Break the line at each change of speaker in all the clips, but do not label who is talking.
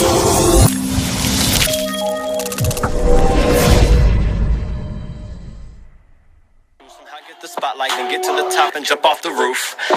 The spotlight and get to the top and jump off the roof. You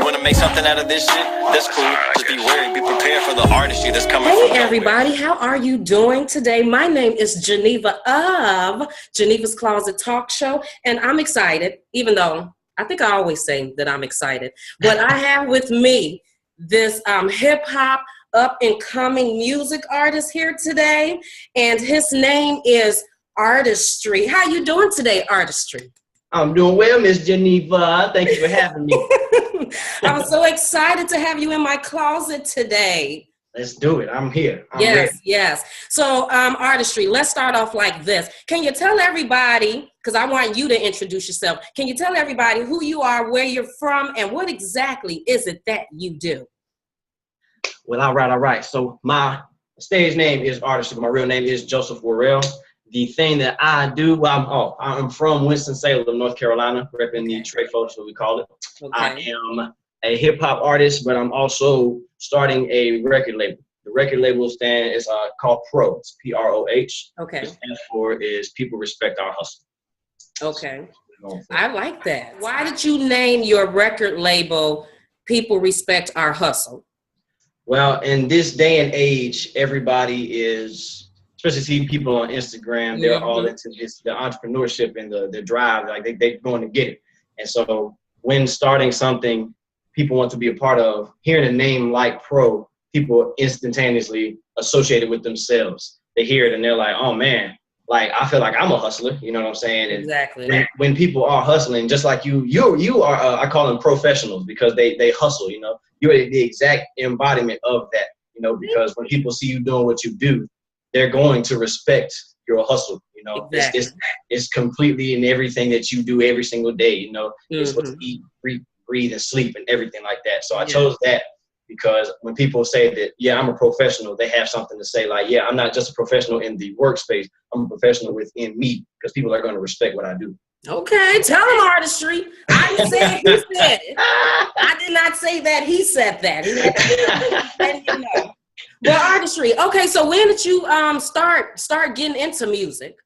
want to make something out of this shit? That's cool. Just be wary, be prepared for the artistry that's coming from
Hey everybody, how are you doing today? My name is Geneva of Geneva's Closet Talk Show, and I'm excited, even though I think I always say that I'm excited. But I have with me this hip-hop up-and-coming music artist here today, and his name is Artistry. How you doing today, Artistry?
I'm doing well, Miss Geneva. Thank you for having me.
I'm so excited to have you in my closet today.
Let's do it. I'm here. I'm
yes,
ready.
yes. So, Artistry, let's start off like this. Can you tell everybody, because I want you to introduce yourself, can you tell everybody who you are, where you're from, and what exactly is it that you do?
Well, all right. So my stage name is Artistry. My real name is Joseph Worrell. The thing that I do, well, I'm from Winston-Salem, North Carolina, repping the Trey folks, what we call it. Okay. I am a hip hop artist, but I'm also starting a record label. The record label is called PROH. It's PROH.
Okay.
What it stands for is People Respect Our Hustle.
Okay. I like that. Why did you name your record label People Respect Our Hustle?
Well, in this day and age, everybody is, especially see people on Instagram, they're all into this, the entrepreneurship and the drive, like they're going to get it. And so when starting something people want to be a part of, hearing a name like Pro, people instantaneously associate it with themselves. They hear it and they're like, oh man, like I feel like I'm a hustler, you know what I'm saying? And
exactly.
When people are hustling, just like you are, I call them professionals because they hustle, you know, you're the exact embodiment of that, you know, because when people see you doing what you do, they're going to respect your hustle, you know. Exactly. It's completely in everything that you do every single day, you know. It's what to eat, breathe, and sleep, and everything like that. So I chose that because when people say that, yeah, I'm a professional, they have something to say like, yeah, I'm not just a professional in the workspace, I'm a professional within me, because people are going to respect what I do.
Okay, tell him Artistry. I didn't say he said it. I did not say that. He said that. You know. Well, Artistry. Okay, so when did you start getting into music?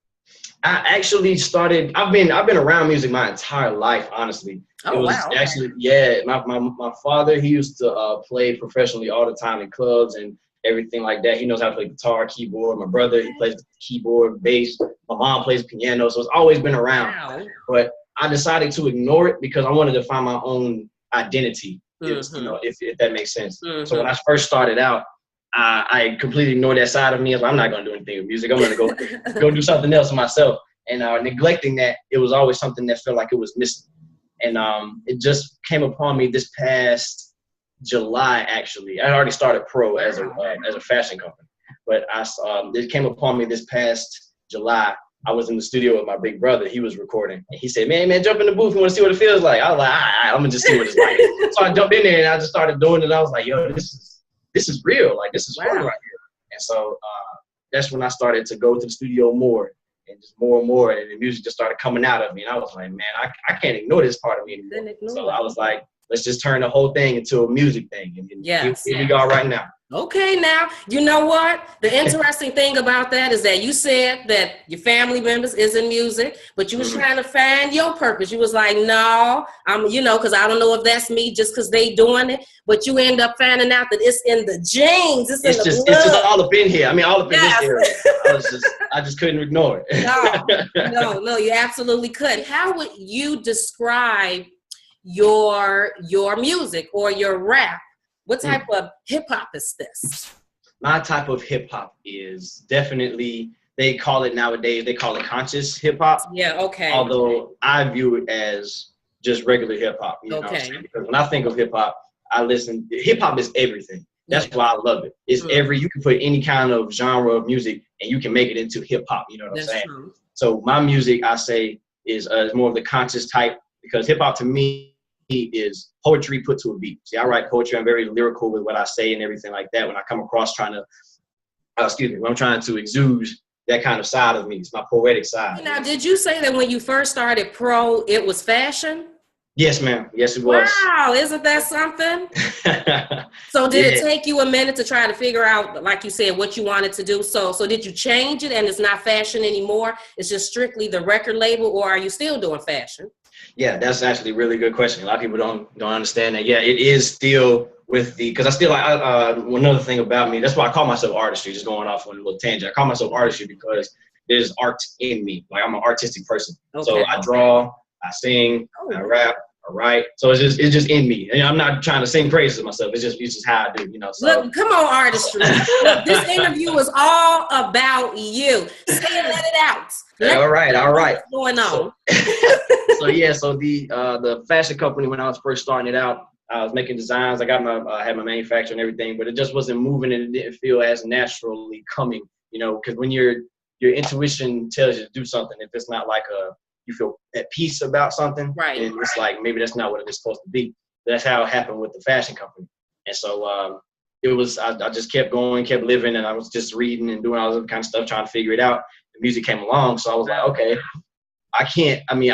I actually started. I've been around music my entire life, honestly.
Oh, wow. Okay.
Actually, yeah. My father, he used to play professionally all the time in clubs and everything like that. He knows how to play guitar, keyboard. My brother, he plays keyboard, bass. My mom plays piano, so it's always been around. Wow. But I decided to ignore it because I wanted to find my own identity. You know, if that makes sense. So when I first started out, I completely ignored that side of me. I'm not going to do anything with music. I'm going to go do something else myself. And neglecting that, it was always something that felt like it was missing. And it just came upon me this past July, actually. I already started Pro as a fashion company. But it came upon me this past July. I was in the studio with my big brother. He was recording. And he said, man, jump in the booth. You want to see what it feels like? I was like, all right, I'm going to just see what it's like. So I jumped in there and I just started doing it. I was like, yo, this is real. Like, this is fun right here. And so that's when I started to go to the studio more and just more and more. And the music just started coming out of me. And I was like, man, I can't ignore this part of me anymore. So I was like, let's just turn the whole thing into a music thing. And here we go right now.
Okay, now, you know what? The interesting thing about that is that you said that your family members is in music, but you was trying to find your purpose. You was like, no, because I don't know if that's me just because they doing it, but you end up finding out that it's in the genes. It's
just all up in here. I mean, all up in this area. I just couldn't ignore it.
No, you absolutely could. How would you describe your music or your rap? What type of hip-hop is this?
My type of hip-hop is definitely, they call it nowadays, they call it conscious hip-hop.
Yeah, okay.
Although I view it as just regular hip-hop. You know what I'm saying? Because when I think of hip-hop, hip-hop is everything. That's why I love it. It's you can put any kind of genre of music and you can make it into hip-hop. You know what I'm saying? True. So my music, I say, is more of the conscious type, because hip-hop to me is poetry put to a beat. See, I write poetry. I'm very lyrical with what I say and everything like that. When I come across when I'm trying to exude that kind of side of me, it's my poetic side.
Now, did you say that when you first started Pro, it was fashion?
Yes, ma'am. Yes, it was.
Wow, isn't that something? So did it take you a minute to try to figure out, like you said, what you wanted to do? So did you change it and it's not fashion anymore? It's just strictly the record label, or are you still doing fashion?
Yeah, that's actually a really good question. A lot of people don't understand that. Yeah, it is still with the, because I still like another thing about me. That's why I call myself Artistry. Just going off on a little tangent, I call myself Artistry because there's art in me. Like, I'm an artistic person. Okay. So I draw, I sing, I rap, I write. So it's just in me. And I'm not trying to sing praises of myself. It's just how I do. You know. So.
Look, come on, Artistry. Look, this interview is all about you. Say it, let it out.
All right.
What's going on?
So the fashion company, when I was first starting it out, I was making designs. I got had my manufacturer and everything, but it just wasn't moving and it didn't feel as naturally coming, you know, because when your intuition tells you to do something, if it's not like you feel at peace about something, right? And it's like, maybe that's not what it is supposed to be. That's how it happened with the fashion company. And so it was, I just kept going, kept living, and I was just reading and doing all this kind of stuff, trying to figure it out. The music came along, so I was like, okay, I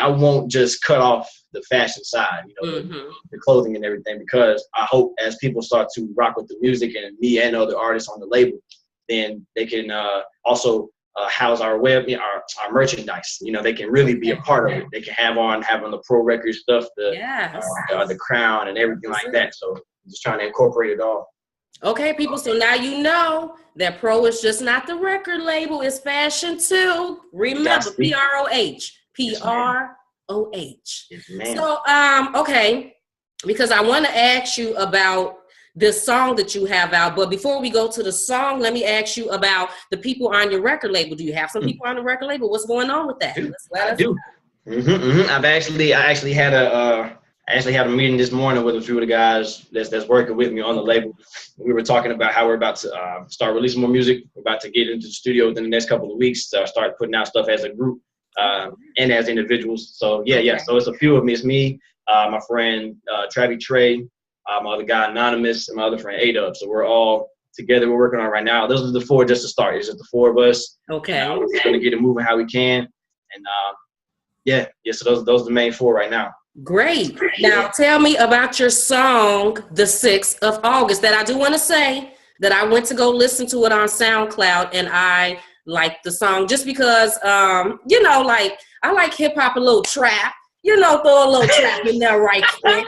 won't just cut off the fashion side, you know, the clothing and everything, because I hope as people start to rock with the music and me and other artists on the label, then they can also house our our merchandise. You know, they can really be a part of it. They can have on the Pro Record stuff, the crown and everything like that. So I'm just trying to incorporate it all.
Okay, people, so now you know that Pro is just not the record label, it's fashion too. Remember, PROH. PROH.
Yes,
so, okay, because I want to ask you about this song that you have out, but before we go to the song, let me ask you about the people on your record label. Do you have some people on the record label? What's going on with that?
I do. I actually had a meeting this morning with a few of the guys that's working with me on the label. We were talking about how we're about to start releasing more music. We're about to get into the studio within the next couple of weeks to start putting out stuff as a group and as individuals. So yeah. So it's a few of me. It's me, my friend Travis Trey, my other guy Anonymous, and my other friend A-Dub. So we're all together. We're working on it right now. Those are the four just to start. It's just the four of us.
Okay.
We're going to get it moving how we can. And so those are the main four right now.
Great. Now tell me about your song, The 6th of August, that I do want to say that I went to go listen to it on SoundCloud, and I like the song just because, you know, like I like hip hop, a little trap, you know, throw a little trap in there right quick.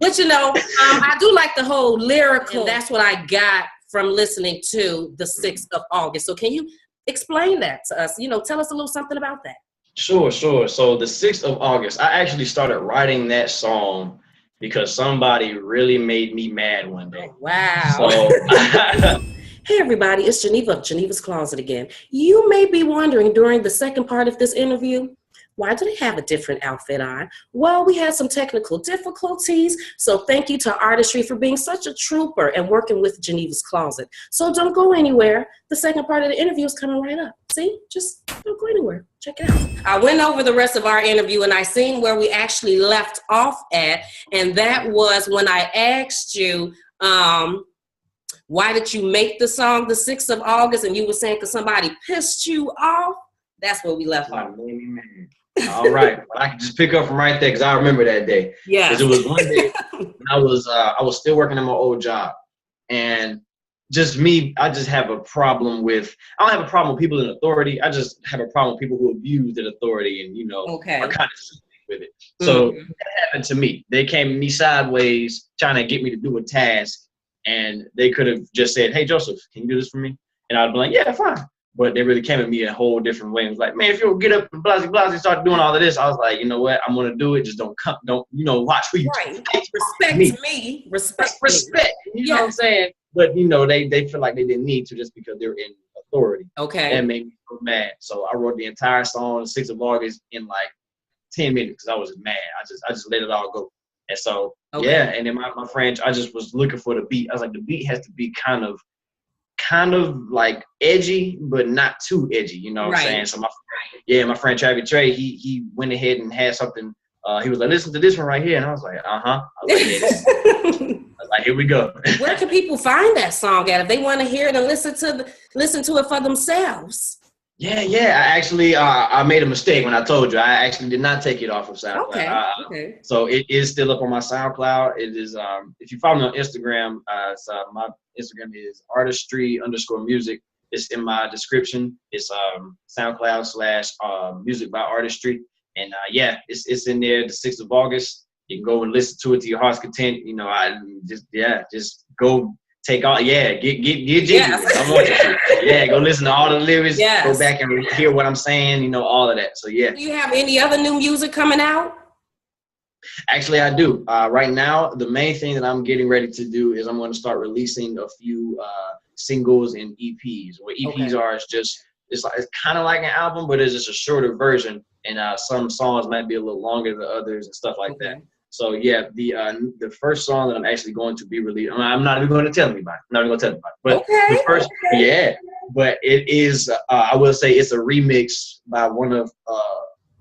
But, you know, I do like the whole lyrical. And that's what I got from listening to The 6th of August. So can you explain that to us? You know, tell us a little something about that.
Sure. So the 6th of August, I actually started writing that song because somebody really made me mad one day.
Oh, wow.
So,
hey, everybody, it's Geneva of Geneva's Closet again. You may be wondering during the second part of this interview, why do they have a different outfit on? Well, we had some technical difficulties, so thank you to Artistry for being such a trooper and working with Geneva's Closet. So don't go anywhere. The second part of the interview is coming right up. See? Just don't go anywhere. Check it out. I went over the rest of our interview and I seen where we actually left off at, and that was when I asked you, why did you make the song The 6th of August? And you were saying because somebody pissed you off. That's where we left off.
All right. Well, I can just pick up from right there because I remember that day.
Yeah.
Because it was one day I was still working at my old job, and just me, I just have a problem with. I don't have a problem with people in authority. I just have a problem with people who abuse that authority and are kind of with it. So that happened to me. They came at me sideways, trying to get me to do a task, and they could have just said, "Hey, Joseph, can you do this for me?" And I'd be like, "Yeah, fine." But they really came at me a whole different way. It was like, man, if you'll get up and and start doing all of this, I was like, you know what? I'm gonna do it. Just don't watch who you
respect me. Respect.
You know what I'm saying? But they feel like they didn't need to just because they're in authority.
Okay.
That made me so mad. So I wrote the entire song, 6th of August, in like 10 minutes because I was mad. I just let it all go. And so and then my friend, I just was looking for the beat. I was like, the beat has to be kind of like edgy, but not too edgy, you know what I'm saying? So my friend Travis Trey, he went ahead and had something. He was like, listen to this one right here, and I was like, I was like, here we go.
Where can people find that song at if they want to hear it and listen to it for themselves?
Yeah. I actually, I made a mistake when I told you. I actually did not take it off of SoundCloud.
Okay.
So it is still up on my SoundCloud. It is, if you follow me on Instagram, my Instagram is artistry_music. It's in my description. It's SoundCloud / music by Artistry. And yeah, it's in there the 6th of August. You can go and listen to it to your heart's content. You know, just go take all, get jiggy
Yes.
with it. I want you to. Yeah, go listen to all the lyrics.
Yes.
Go back and hear what I'm saying. You know, all of that. So yeah.
Do you have any other new music coming out?
Actually, I do. Right now, the main thing that I'm getting ready to do is I'm going to start releasing a few singles and EPs. What EPs are is just it's kind of like an album, but it's just a shorter version, and some songs might be a little longer than others and stuff like that. So yeah, the first song that I'm actually going to be released, I'm not even going to tell anybody. I'm not even going to tell anybody. But the first, but it is. I will say it's a remix by one of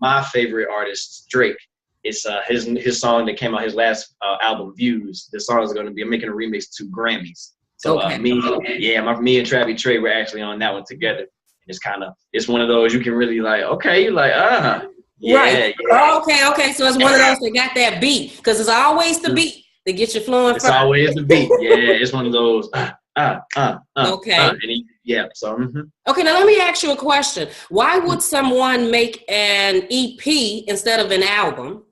my favorite artists, Drake. It's his song that came out his last album, Views. The song is going to be making a remix to Grammys. So me and Travis Trey were actually on that one together. It's one of those you can really like. Okay, you're like
right. Yeah. Okay. So it's one of those that got that beat, because it's always the beat that gets you flowing.
It's always the beat. Yeah, it's one of those. Okay. Okay,
now let me ask you a question. Why would someone make an EP instead of an album?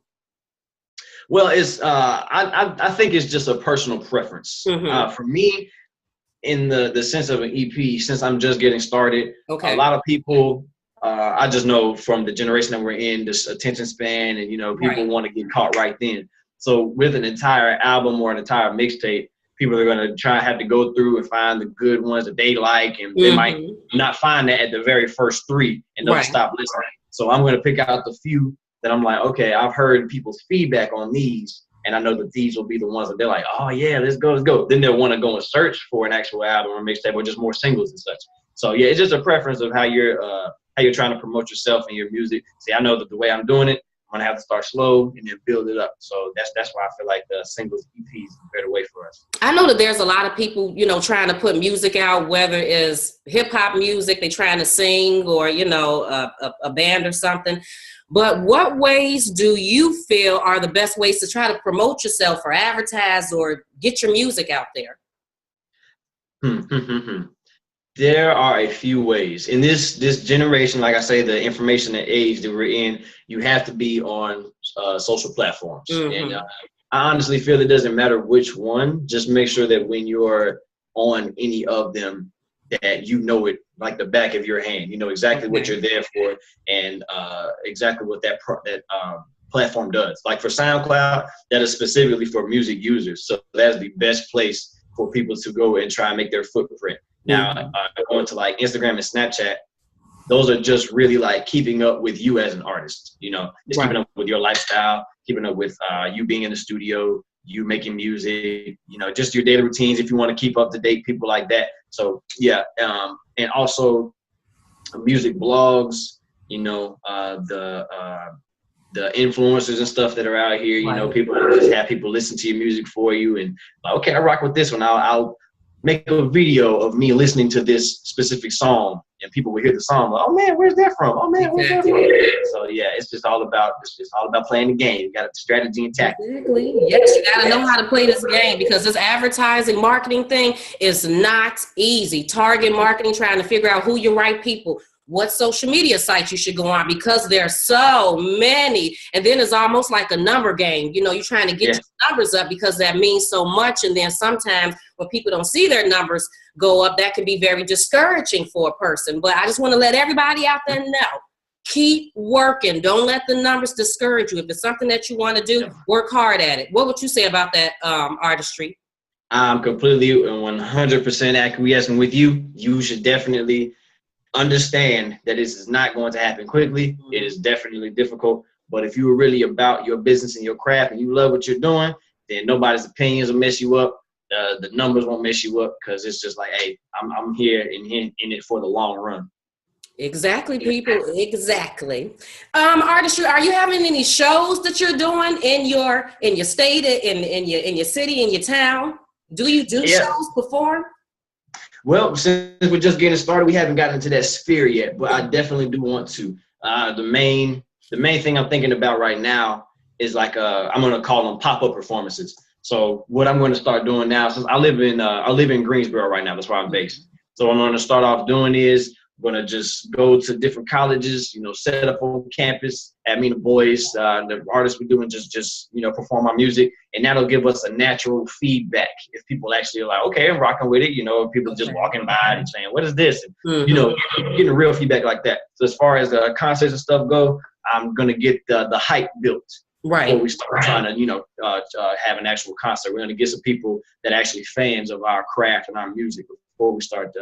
Well, it's I think it's just a personal preference. For me, in the sense of an EP, since I'm just getting started, a lot of people, I just know from the generation that we're in, this attention span, and people want to get caught right then. So with an entire album or an entire mixtape, people are going to have to go through and find the good ones that they like, and they might not find that at the very first 3, and they'll stop listening. So I'm going to pick out the few that I'm like, okay, I've heard people's feedback on these, and I know that these will be the ones that they're like, oh yeah, let's go. Then they'll want to go and search for an actual album or mixtape or just more singles and such. So yeah, it's just a preference of how you're trying to promote yourself and your music. See, I know that the way I'm doing it, I'm gonna have to start slow and then build it up. So that's why I feel like the singles EP is a better way for us.
I know that there's a lot of people, trying to put music out, whether it's hip hop music, they're trying to sing, or a band or something. But what ways do you feel are the best ways to try to promote yourself or advertise or get your music out there?
There are a few ways. In this generation, like I say, the information and age that we're in, you have to be on social platforms. And I honestly feel it doesn't matter which one. Just make sure that when you're on any of them, that you know it like the back of your hand. You know exactly what you're there for, and exactly what that platform does. Like for SoundCloud, that is specifically for music users. So that's the best place for people to go and try and make their footprint. Now, going to like Instagram and Snapchat, those are just really like keeping up with you as an artist. Just keeping up with your lifestyle, keeping up with you being in the studio, you making music, just your daily routines. If you want to keep up to date, people like that. So yeah, and also music blogs. The influencers and stuff that are out here. People just have people listen to your music for you, and like, okay, I rock with this one. I'll make a video of me listening to this specific song, and people will hear the song. Like, oh man, where's that from? Oh man, where's that from? So yeah, it's just all about playing the game. You got strategy and tactics.
Exactly. Yes, you got to know how to play this game, because this advertising marketing thing is not easy. Target marketing, trying to figure out who your right people, what social media sites you should go on, because there's so many. And then it's almost like a number game. You're trying to get your numbers up, because that means so much. And then sometimes when people don't see their numbers go up, that can be very discouraging for a person. But I just want to let everybody out there know, keep working. Don't let the numbers discourage you. If it's something that you want to do, work hard at it. What would you say about that, Artistry?
I'm completely and 100% acquiescing with you. You should definitely understand that this is not going to happen quickly. It is definitely difficult, but if you are really about your business and your craft and you love what you're doing, then nobody's opinions will mess you up. The numbers won't mess you up, because it's just like, hey, I'm here in it for the long run.
Exactly, people. Exactly. Artistry, are you having any shows that you're doing in your state, in your city, in your town? Do you do shows, perform?
Well, since we're just getting started, we haven't gotten into that sphere yet, but I definitely do want to. The main thing I'm thinking about right now is like I'm gonna call them pop-up performances. So what I'm going to start doing now, since I live in Greensboro right now, that's where I'm based. So what I'm going to start off doing is I'm going to just go to different colleges, set up on campus, have me and the boys, the artists we're doing, just perform our music, and that'll give us a natural feedback. If people actually are like, okay, I'm rocking with it, people just walking by and saying, what is this? And, getting real feedback like that. So as far as the concerts and stuff go, I'm going to get the hype built.
Right.
Before we start trying to, have an actual concert. We're going to get some people that are actually fans of our craft and our music before we start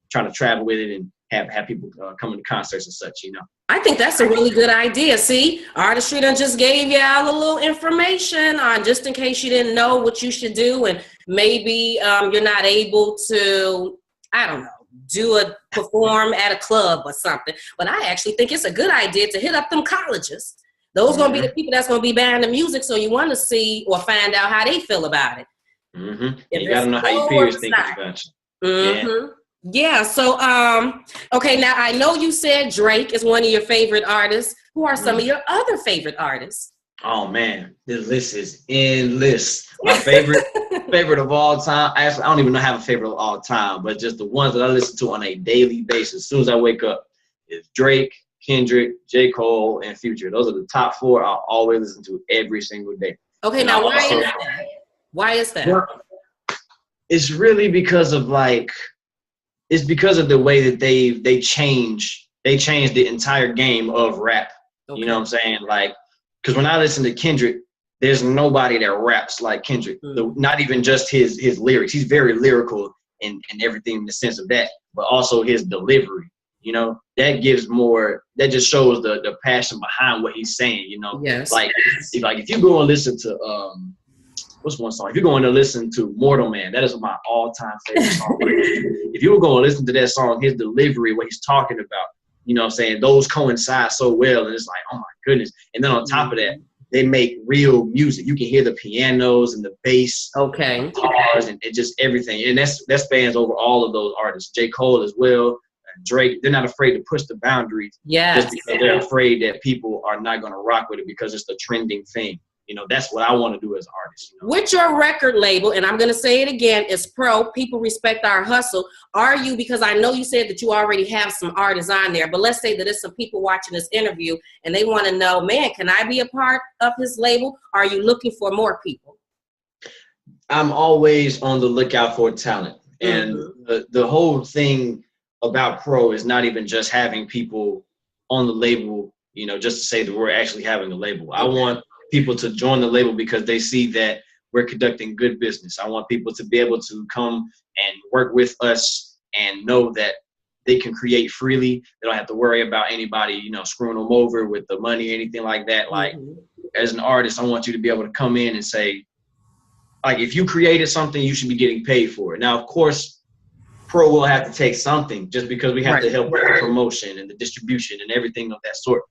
trying to travel with it and have people coming to concerts and such,
I think that's a really good idea. See, Artistry done just gave you all a little information on just in case you didn't know what you should do, and maybe you're not able to, I don't know, perform at a club or something. But I actually think it's a good idea to hit up them colleges. Those going to be the people that's going to be buying the music, so you want to see or find out how they feel about it.
Mm-hmm. You got to know how your peers think about you.
Mm-hmm. Yeah, so, okay, now I know you said Drake is one of your favorite artists. Who are some of your other favorite artists?
Oh, man, the list is endless. My favorite of all time, actually, I don't even know have a favorite of all time, but just the ones that I listen to on a daily basis as soon as I wake up is Drake, Kendrick, J. Cole, and Future. Those are the top four I'll always listen to every single day.
Okay,
and
now why is that? Why is that?
Well, it's really because of the way that they changed the entire game of rap. Okay. You know what I'm saying? Like, because when I listen to Kendrick, there's nobody that raps like Kendrick. Not even just his lyrics. He's very lyrical and everything in the sense of that, but also his delivery. That gives more, that just shows the passion behind what he's saying,
Yes.
Like if you go and listen to, what's one song? If you're going to listen to Mortal Man, that is my all-time favorite song. If you were going to listen to that song, his delivery, what he's talking about, what I'm saying, those coincide so well. And it's like, oh my goodness. And then on top of that, they make real music. You can hear the pianos and the bass,
okay,
guitars, and it just everything. And that spans over all of those artists. J. Cole as well. Drake, they're not afraid to push the boundaries.
Yes.
Just because they're afraid that people are not going to rock with it because it's the trending thing. That's what I want to do as an artist.
With your record label, and I'm going to say it again, it's Pro, People Respect Our Hustle. Are you, because I know you said that you already have some artists on there, but let's say that there's some people watching this interview and they want to know, man, can I be a part of his label? Are you looking for more people?
I'm always on the lookout for talent. And the whole thing about Pro is not even just having people on the label, just to say that we're actually having a label. I want people to join the label because they see that we're conducting good business. I want people to be able to come and work with us and know that they can create freely. They don't have to worry about anybody, screwing them over with the money or anything like that. Like, as an artist, I want you to be able to come in and say, like, if you created something, you should be getting paid for it. Now, of course, Pro will have to take something just because we have to help with the promotion and the distribution and everything of that sort.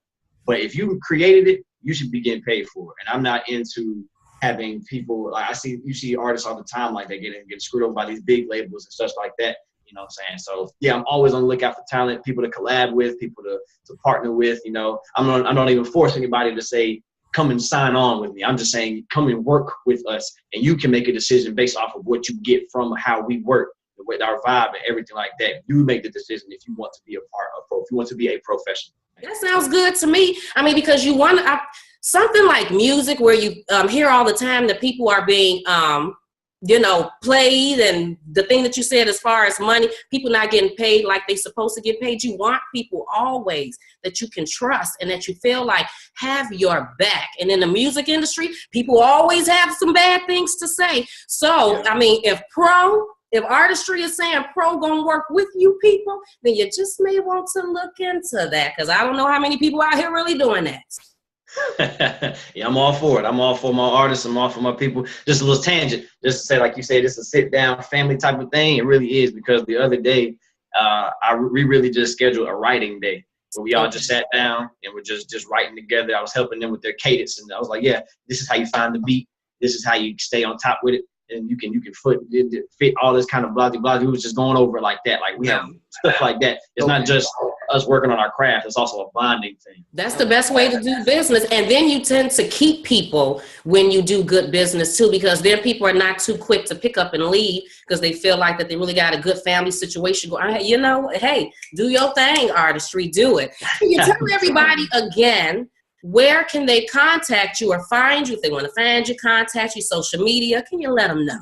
But if you created it, you should be getting paid for it. And I'm not into having people, like you see artists all the time like they get screwed over by these big labels and stuff like that. You know what I'm saying? So yeah, I'm always on the lookout for talent, people to collab with, people to partner with. I'm not even force anybody to say, come and sign on with me. I'm just saying, come and work with us, and you can make a decision based off of what you get from how we work, with our vibe and everything like that. You make the decision if you want to be a part of Pro, if you want to be a professional.
That sounds good to me. I mean, because you want something like music where you hear all the time that people are being, played, and the thing that you said as far as money, people not getting paid like they supposed to get paid. You want people always that you can trust and that you feel like have your back. And in the music industry, people always have some bad things to say. So, I mean, if Artistry is saying Pro gonna work with you people, then you just may want to look into that, because I don't know how many people out here really doing that.
Yeah, I'm all for it. I'm all for my artists. I'm all for my people. Just a little tangent, just to say, like you said, it's a sit down family type of thing. It really is, because the other day, we really just scheduled a writing day where we all just sat down and we're just writing together. I was helping them with their cadence, and I was like, yeah, this is how you find the beat. This is how you stay on top with it. and you can fit all this kind of blah blah. We was just going over it like that. Like we have stuff like that. It's not just us working on our craft. It's also a bonding thing.
That's the best way to do business. And then you tend to keep people when you do good business too, because then people are not too quick to pick up and leave because they feel like that they really got a good family situation going. You know, hey, do your thing, Artistry, do it. Can you tell everybody again, where can they contact you or find you if they want to find you, contact you, social media? Can you let them know?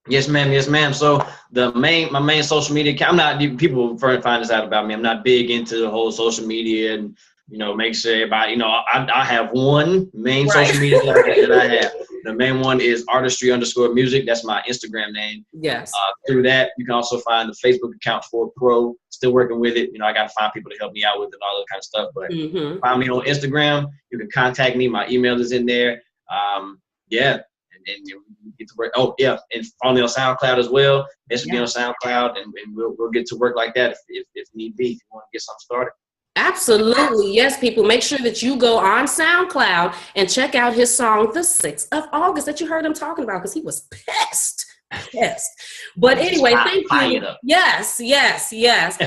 Yes, ma'am. Yes, ma'am. So my main social media account, people find this out about me. I'm not big into the whole social media and, you know, make sure everybody, you know, I have one main social media that I have. The main one is Artistry_music. That's my Instagram name.
Yes.
Through that, you can also find the Facebook account for PROH. Still working with it. You know, I got to find people to help me out with it and all that kind of stuff. But find me on Instagram. You can contact me. My email is in there. Yeah. And you get to work. Oh, yeah. And follow me on SoundCloud as well. This will be on SoundCloud. And we'll get to work like that if need be, if you want to get something started.
Absolutely. Yes, people, make sure that you go on SoundCloud and check out his song, The 6th of August, that you heard him talking about, because he was pissed. But anyway, thank you. Yes.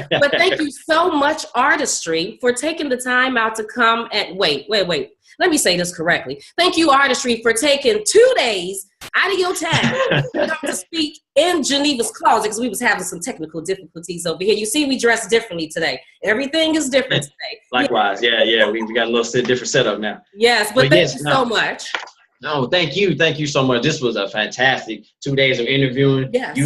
But thank you so much, Artistry, for taking the time out to come and wait. Let me say this correctly. Thank you, Artistry, for taking 2 days out of your time to speak in Geneva's Closet, because we was having some technical difficulties over here. You see, we dressed differently today. Everything is different today.
Likewise. Yeah. We got a little different setup now.
Yes, but thank you so much.
No, thank you. Thank you so much. This was a fantastic 2 days of interviewing.
Yes.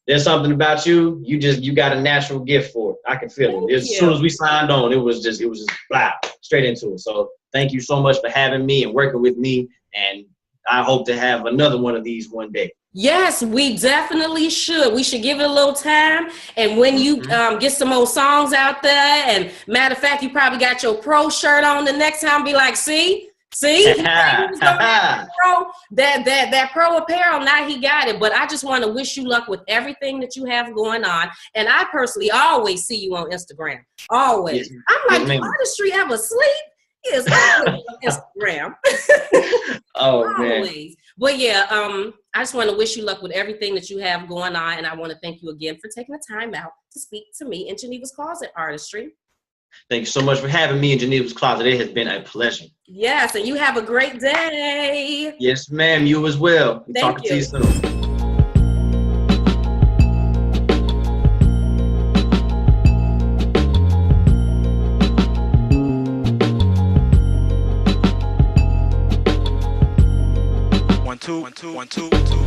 There's something about you. You got a natural gift for it. I can feel it. As soon as we signed on, it was just blah, straight into it. So thank you so much for having me and working with me. And I hope to have another one of these one day. Yes,
we definitely should. We should give it a little time. And when you get some old songs out there, and matter of fact, you probably got your pro shirt on the next time, be like, see, that pro apparel, now he got it. But I just want to wish you luck with everything that you have going on. And I personally always see you on Instagram. Always. Yes. I'm like, Artistry ever sleep? Yes, always on Instagram.
Oh, man.
Always. But yeah, I just want to wish you luck with everything that you have going on. And I want to thank you again for taking the time out to speak to me in Geneva's Closet, Artistry.
Thank you so much for having me in Geneva's Closet. It has been a pleasure.
Yes, and you have a great day.
Yes, ma'am. You as well.
Thank you.
To you soon.
One, two.